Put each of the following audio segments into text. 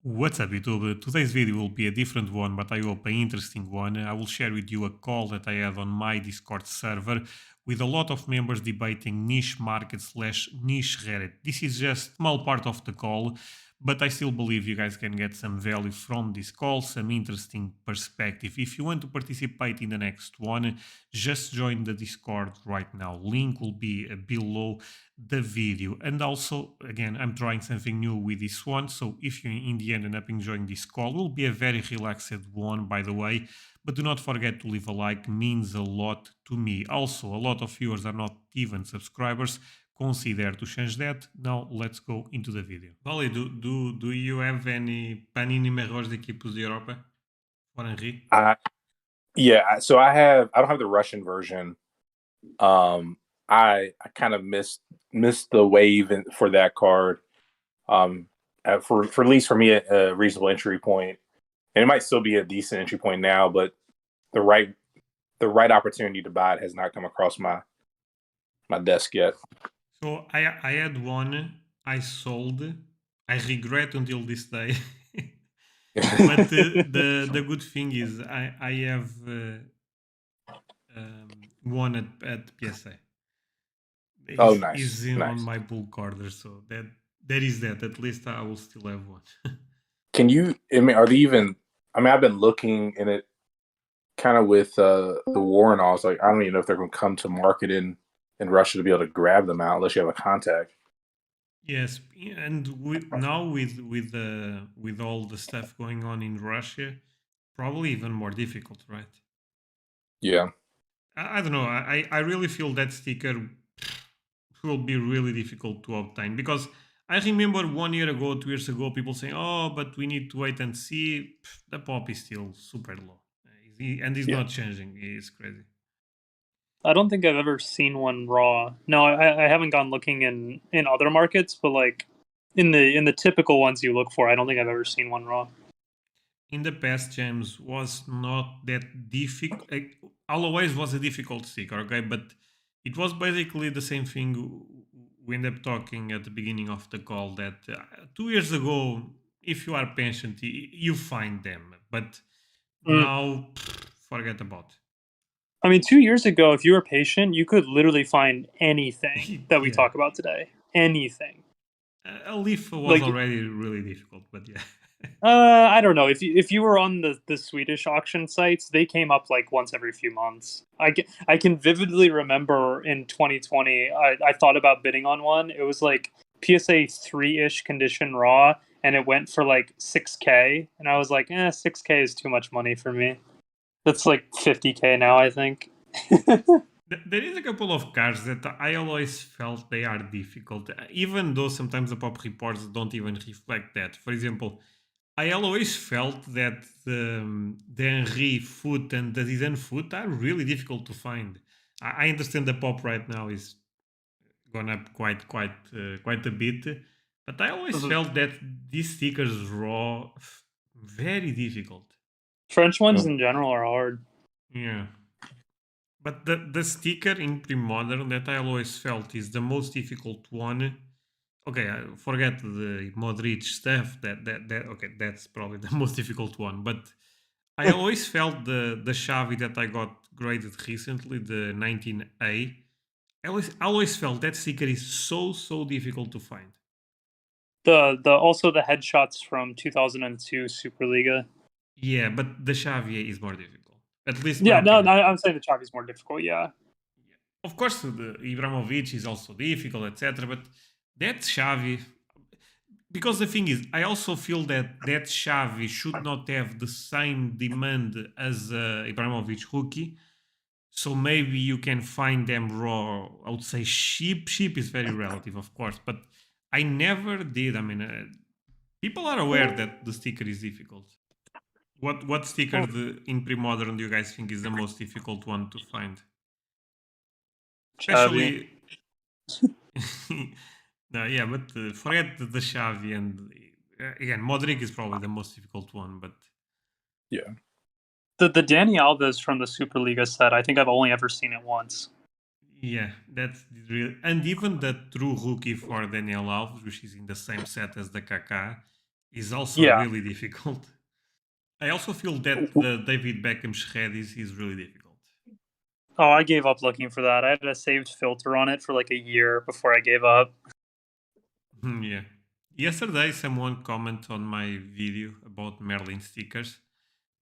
What's up, YouTube? Today's video will be a different one, but I hope an interesting one. I will share with you a call that I had on my Discord server with a lot of members debating niche market slash niche Reddit. This is just a small part of the call, but I still believe you guys can get some value from this call, some interesting perspective. If you want to participate in the next one, just join the Discord right now. Link will be below the video. And also, again, I'm trying something new with this one, so if you in the end up enjoying this call, will be a very relaxed one, by the way. But do not forget to leave a like, means a lot to me. Also, a lot of viewers are not even subscribers. Consider to change that. Now let's go into the video. Vale, do you have any Panini Melhores de Equipos de Europa for Henry? I so I don't have the Russian version. I kind of missed the wave for that card. For at least for me a reasonable entry point, and it might still be a decent entry point now, but the right opportunity to buy it has not come across my desk yet. So I had one, I sold, I regret until this day. But the good thing is I have one at PSA. Oh, Is nice, on nice. my bulk order, so that is that. At least I will still have one. Can you? I mean, are they even? I mean, I've been looking in it, kind of with the war and all. It's like I don't even know if they're going to come to market in Russia to be able to grab them out unless you have a contact. Yes, and now with all the stuff going on in Russia, probably even more difficult, right? Yeah. I don't know. I really feel that sticker will be really difficult to obtain because I remember 1 year ago, 2 years ago, people saying, "Oh, but we need to wait and see." The pop is still super low, and it's Yeah. not changing. It's crazy. I don't think I've ever seen one raw. No, I haven't gone looking in other markets, but like in the typical ones you look for, I don't think I've ever seen one raw. In the past, James was not that difficult. Always was a difficult sticker, okay, but it was basically the same thing we ended up talking at the beginning of the call that 2 years ago, if you are patient, you find them, but Mm. now forget about I mean, 2 years ago, if you were patient, you could literally find anything it. that we Yeah, talk about today. Anything. a leaf was Like, already really difficult, but yeah. I don't know. If you were on the Swedish auction sites, they came up like once every few months. I can vividly remember in 2020, I thought about bidding on one. It was like PSA 3-ish condition raw, and it went for like 6K, and I was like, 6K is too much money for me. That's like 50K now, I think. There is a couple of cards that I always felt they are difficult, even though sometimes the pop reports don't even reflect that. For example, I always felt that the Henry foot and the Zidane foot are really difficult to find. I understand the pop right now is gone up quite a bit, but I always Mhm. felt that these stickers raw very difficult. French ones in general are hard. Yeah. But the sticker in pre-modern that I always felt is the most difficult one. Okay, forget the Modric stuff. That okay, that's probably the most difficult one. But I always felt the Xavi that I got graded recently, the 19A. I always felt that sticker is so difficult to find. The also the headshots from 2002 Superliga. Yeah, but the Xavi is more difficult. At least my Yeah, no, opinion. I'm saying the Chavi's more difficult. Yeah. Yeah. Of course, the Ibrahimovic is also difficult, etc. But that Xavi, because the thing is, I also feel that Xavi should not have the same demand as Ibrahimovic rookie. So maybe you can find them raw. I would say cheap. Cheap is very relative, of course, but I never did. I mean, people are aware that the sticker is difficult. What sticker Oh, in pre-modern do you guys think is the most difficult one to find? Chavi. Especially no, yeah, but forget the Xavi and again, Modric is probably the most difficult one, but Yeah. The Danny Alves from the Superliga set, I think I've only ever seen it once. yeah, that's real. And even the true rookie for Daniel Alves, which is in the same set as the Kaká, is also Yeah. really difficult. I also feel that the David Beckham shreddies is really difficult. Oh, I gave up looking for that. I had a saved filter on it for like a year before I gave up. Yeah. Yesterday, someone commented on my video about Merlin stickers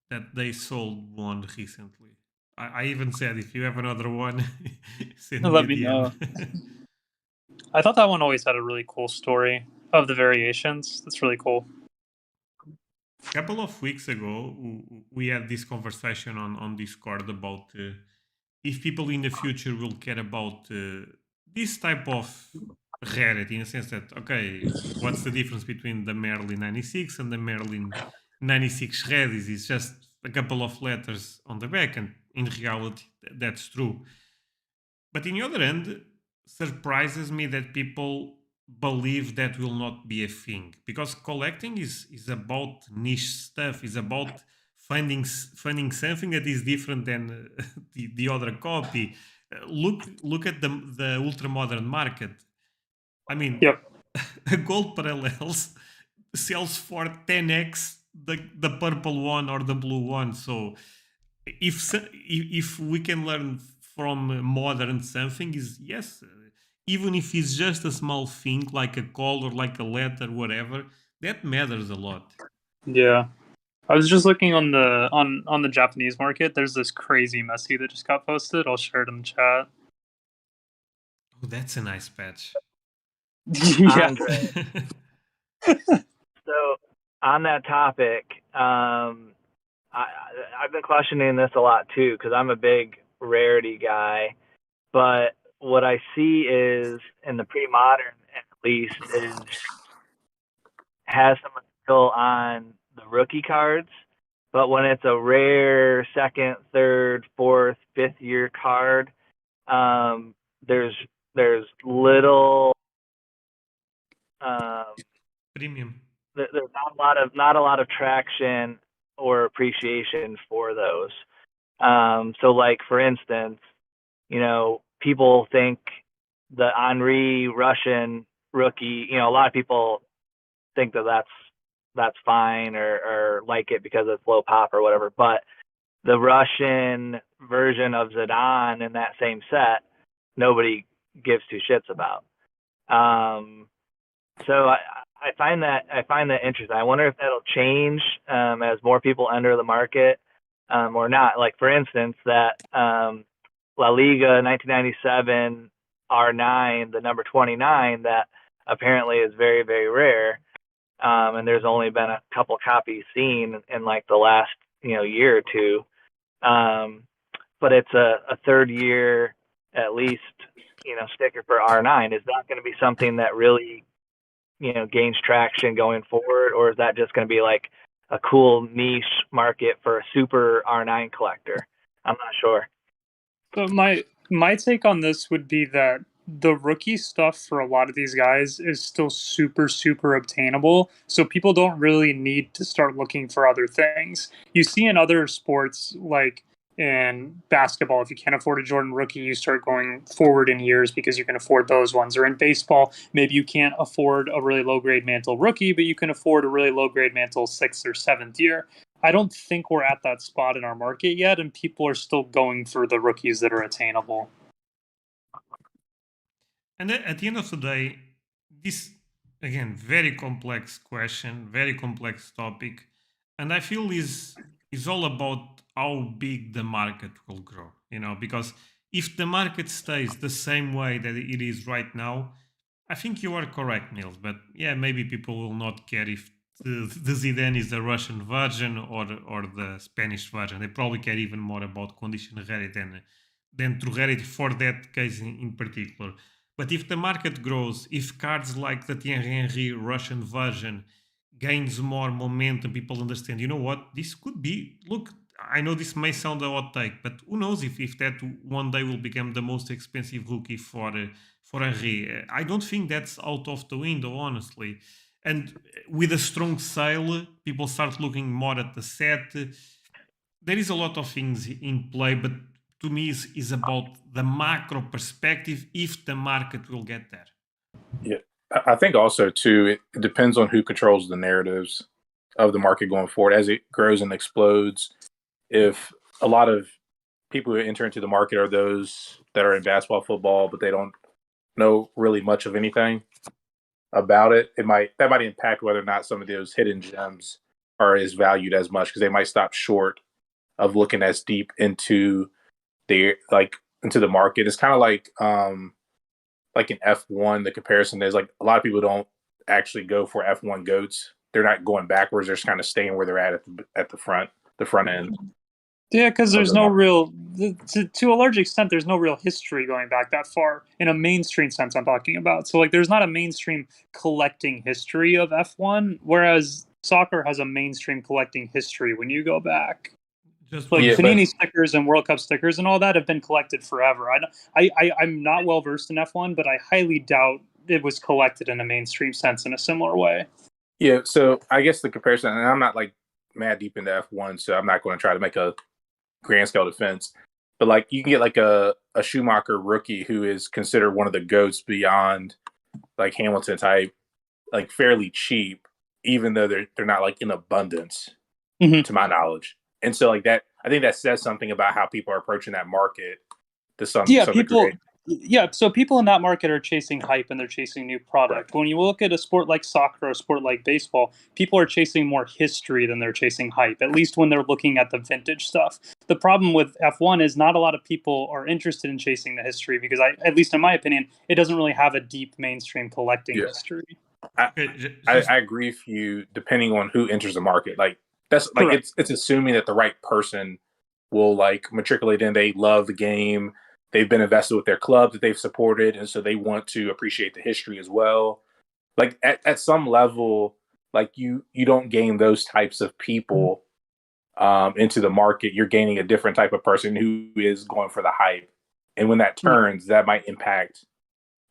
that they sold one recently. I even said, if you have another one, send me Let a me know. DM. I thought that one always had a really cool story of the variations. That's really cool. A couple of weeks ago, we had this conversation on Discord about if people in the future will care about this type of rarity, in the sense that, okay, what's the difference between the Merlin 96 and the Merlin 96 Redis? It's just a couple of letters on the back, and in reality, that's true. But in the other end, surprises me that people believe that will not be a thing, because collecting is about niche stuff, is about finding something that is different than the other copy. Look at the ultra modern market. I mean, Yep. a gold parallels sells for 10x the purple one or the blue one. So if we can learn from modern something, is yes, even if it's just a small thing like a call or like a letter, whatever, that matters a lot. Yeah. I was just looking on the Japanese market. There's this crazy messy that just got posted. I'll share it in the chat. Oh, that's a nice patch. Yeah. Andre. So on that topic, I've been questioning this a lot too because I'm a big rarity guy. But what I see is in the pre-modern, at least, is has some appeal on the rookie cards. But when it's a rare second, third, fourth, fifth year card, um, there's little um, Premium. there's not a lot of traction or appreciation for those. So like for instance, people think the Henri Russian rookie, a lot of people think that that's fine or like it because it's low pop or whatever. But the Russian version of Zidane in that same set, nobody gives two shits about. Um, so I find that interesting. I wonder if that'll change as more people enter the market or not. Like for instance, that La Liga 1997 R9, the number 29, that apparently is very very rare, and there's only been a couple copies seen in like the last year or two. Um, but it's a third year at least sticker for R9. Is that going to be something that really gains traction going forward, or is that just going to be like a cool niche market for a super R9 collector? I'm not sure. But my take on this would be that the rookie stuff for a lot of these guys is still super super obtainable, so people don't really need to start looking for other things. You see in other sports like in basketball, if you can't afford a Jordan rookie, you start going forward in years because you can afford those ones. Or in baseball, maybe you can't afford a really low grade mantle rookie, but you can afford a really low grade mantle 6th or 7th year. I don't think we're at that spot in our market yet, and people are still going for the rookies that are attainable. And at the end of the day, this, again, very complex question, very complex topic, and I feel is all about how big the market will grow. Because if the market stays the same way that it is right now, I think you are correct, Niels. But yeah, maybe people will not care if the Zidane is the Russian version or the Spanish version. They probably care even more about condition rarity than true rarity for that case in particular. But if the market grows, if cards like the Thierry Henry Russian version gains more momentum, people understand, you know what, this could be, look, I know this may sound a hot take, but who knows if that one day will become the most expensive rookie for Henry. I don't think that's out of the window, honestly. And with a strong sale, people start looking more at the set. There is a lot of things in play, but to me is about the macro perspective if the market will get there. Yeah. I think also too, it depends on who controls the narratives of the market going forward as it grows and explodes. If a lot of people who enter into the market are those that are in basketball, football, but they don't know really much of anything about it, that might impact whether or not some of those hidden gems are as valued as much because they might stop short of looking as deep into into the market. It's kind of like in F1, the comparison is like a lot of people don't actually go for F1 goats. They're not going backwards. They're just kind of staying where they're at the front end Yeah, because of there's the no market. real, to a large extent, there's no real history going back that far in a mainstream sense. I'm talking about. So like, there's not a mainstream collecting history of F1, whereas soccer has a mainstream collecting history when you go back. Just Like one Yeah, but Panini stickers and World Cup stickers and all that have been collected forever. I'm not well versed in F1, but I highly doubt it was collected in a mainstream sense in a similar way. yeah, so I guess the comparison, and I'm not like mad deep into F1, so I'm not going to try to make a grand scale defense. But like you can get like a Schumacher rookie who is considered one of the goats beyond like Hamilton type, like fairly cheap, even though they're not like in abundance Hmm. to my knowledge. And so like that, I think that says something about how people are approaching that market to Yeah, some degree. so people in that market are chasing hype and they're chasing new Right. product. When you look at a sport like soccer or a sport like baseball, people are chasing more history than they're chasing hype, at least when they're looking at the vintage stuff. The problem with F1 is not a lot of people are interested in chasing the history because at least in my opinion, it doesn't really have a deep mainstream collecting Yeah. history. I, okay, just I agree with you depending on who enters the market. Like that's like Correct. it's assuming that the right person will like matriculate in. They love the game. They've been invested with their club that they've supported, and so they want to appreciate the history as well. Like at some level, like you don't gain those types of people into the market. You're gaining a different type of person who is going for the hype, and when that Yeah. turns, that might impact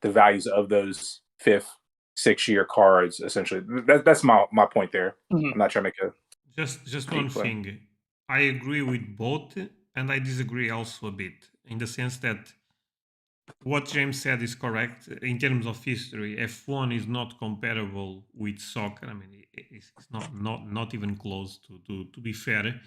the values of those fifth, 6 year cards. Essentially, that's my point there. Mhm. I'm not trying to make a just one deep play. thing. I agree with both, and I disagree also a bit in the sense that what James said is correct in terms of history. F1 is not comparable with soccer. I mean, it's not even close to be fair.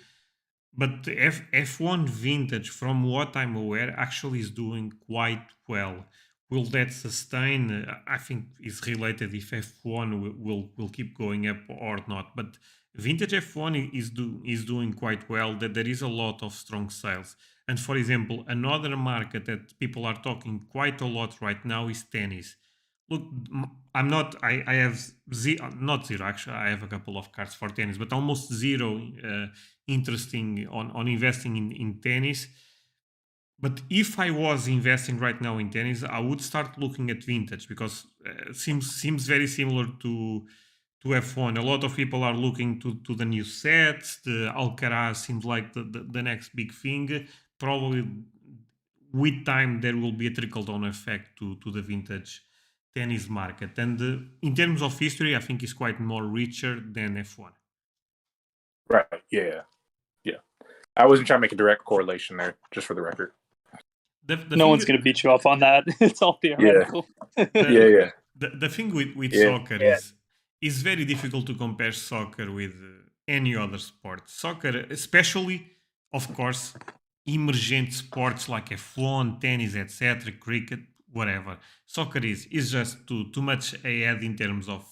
But the F1 vintage, from what I'm aware, actually is doing quite well. Will that sustain? I think is related if F1 will keep going up or not. But vintage F1 is doing quite well. That there is a lot of strong sales. And for example, another market that people are talking quite a lot right now is tennis. Look, I'm not. I have not zero. Actually, I have a couple of cards for tennis, but almost zero interesting on investing in tennis. But if I was investing right now in tennis, I would start looking at vintage because seems very similar to F1. A lot of people are looking to the new sets. The Alcaraz seems like the next big thing. Probably with time there will be a trickle down effect to the vintage tennis market. And in terms of history, I think it's quite more richer than F1. Right? Yeah, yeah. I wasn't trying to make a direct correlation there, just for the record. The No thing one's going to beat you up on that. It's all Yeah, theoretical. yeah, the yeah, the thing with yeah. soccer is very difficult to compare soccer with any other sport. Soccer, especially, of course, emergent sports like F1, tennis, etc., cricket, whatever. Soccer is just too much ahead in terms of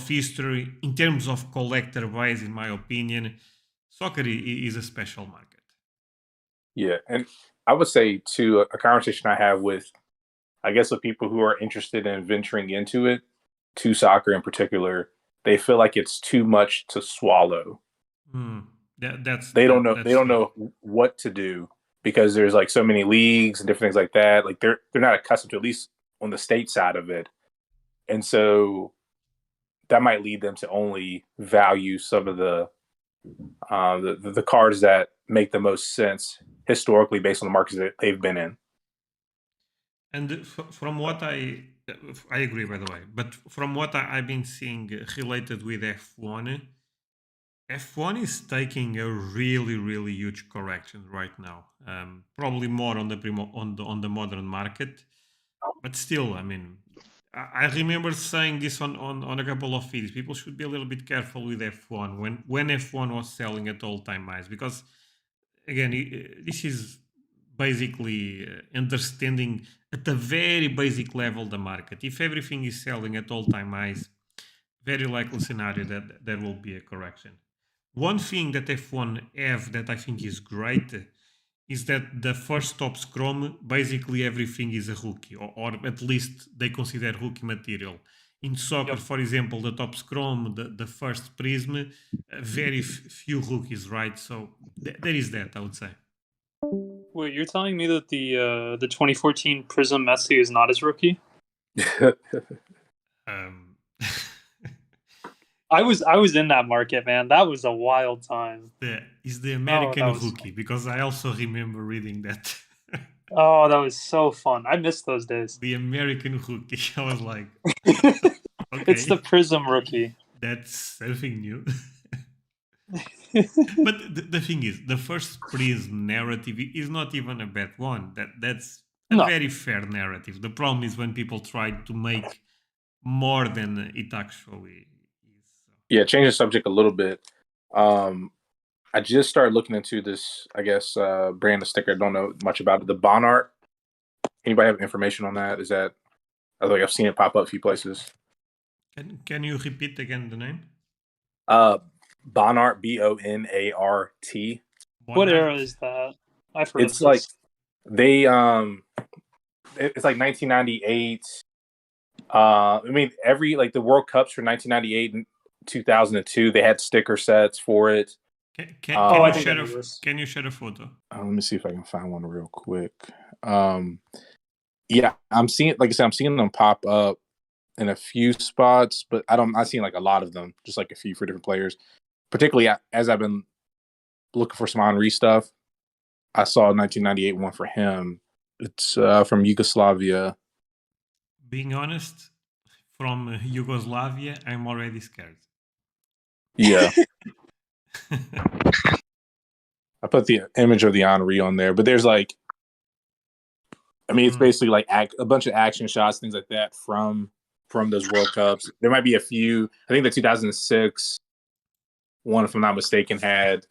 history, in terms of collector base. In my opinion, soccer is a special market. Yeah, and I would say too, a conversation I have with, I guess, with people who are interested in venturing into it, to soccer in particular, they feel like it's too much to swallow. Hmm. That's They don't know. They that's don't true. know what to do because there's like so many leagues and different things like that. Like they're not accustomed to, at least on the state side of it, and so that might lead them to only value some of the cards that make the most sense historically based on the markets that they've been in. And from what I agree, by the way, but from what I've been seeing related with F1, F1 is taking a really huge correction right now. Probably more on the on the modern market, but still, I mean, I remember saying this on a couple of videos. People should be a little bit careful with F1 when F1 was selling at all time highs because again, this is basically understanding at a very basic level the market. If everything is selling at all time highs, very likely scenario that there will be a correction. One thing that F1 have that I think is great is that the first top scrum, basically everything is a rookie, or at least they consider rookie material. In soccer, Yep. for example, the top scrum, the first prism, very few rookies, right? So there is that, I would say. Wait, you're telling me that the 2014 Prism Messi is not his rookie? Um, I was in that market, man. That was a wild time. is the Oh, American that was rookie because I also remember reading that. oh, that was so fun. I miss those days. The American rookie. I was like, It's the okay, Prism rookie. that's something new. But the thing is, the first prism narrative is not even a bad one. That's a No. very fair narrative. The problem is when people try to make more than it actually is. Yeah, change the subject a little bit. I just started looking into this, I guess, brand of sticker. I don't know much about it. The Bonart. Anybody have information on that? Is that I think I've seen it pop up a few places. Can you repeat again the name? Bonart, Bonart. What era Bonart? is that? I've heard It's of like this. they it's like 1998. I mean, every like the World Cups for 1998 and 2002, they had sticker sets for it. Can Oh, I you think I share know this. can you share a photo? Let me see if I can find one real quick. Yeah, I'm seeing, like I said, I'm seeing them pop up in a few spots, but I'm not seeing like a lot of them, just like a few for different players. Particularly as I've been looking for some Henry stuff, I saw a 1998 one for him. It's from Yugoslavia. Being honest, from Yugoslavia, I'm already scared. Yeah, I put the image of the Henry on there, but there's like, I mean, it's basically like a bunch of action shots, things like that from those World Cups. There might be a few. I think the 2006 one, if I'm not mistaken, had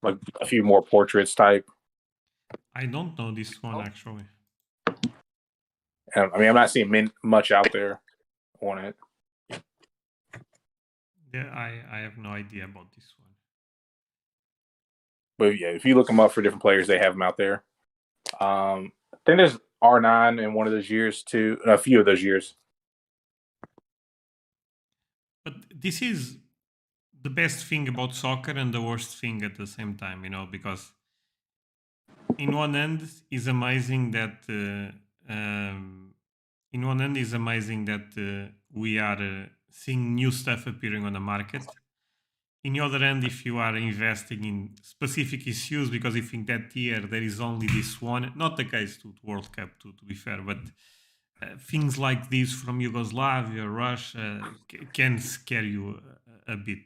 like a few more portraits type. I don't know this one actually. I mean, I'm not seeing much out there on it. Yeah, I have no idea about this one. But yeah, if you look them up for different players, they have them out there. I think there's R9 in one of those years too. A few of those years. But this is the best thing about soccer and the worst thing at the same time, because in one end is amazing that we are seeing new stuff appearing on the market. In the other end, if you are investing in specific issues because you think that year there is only this one, not the case to World Cup to be fair, but things like this from Yugoslavia, Russia can scare you a bit.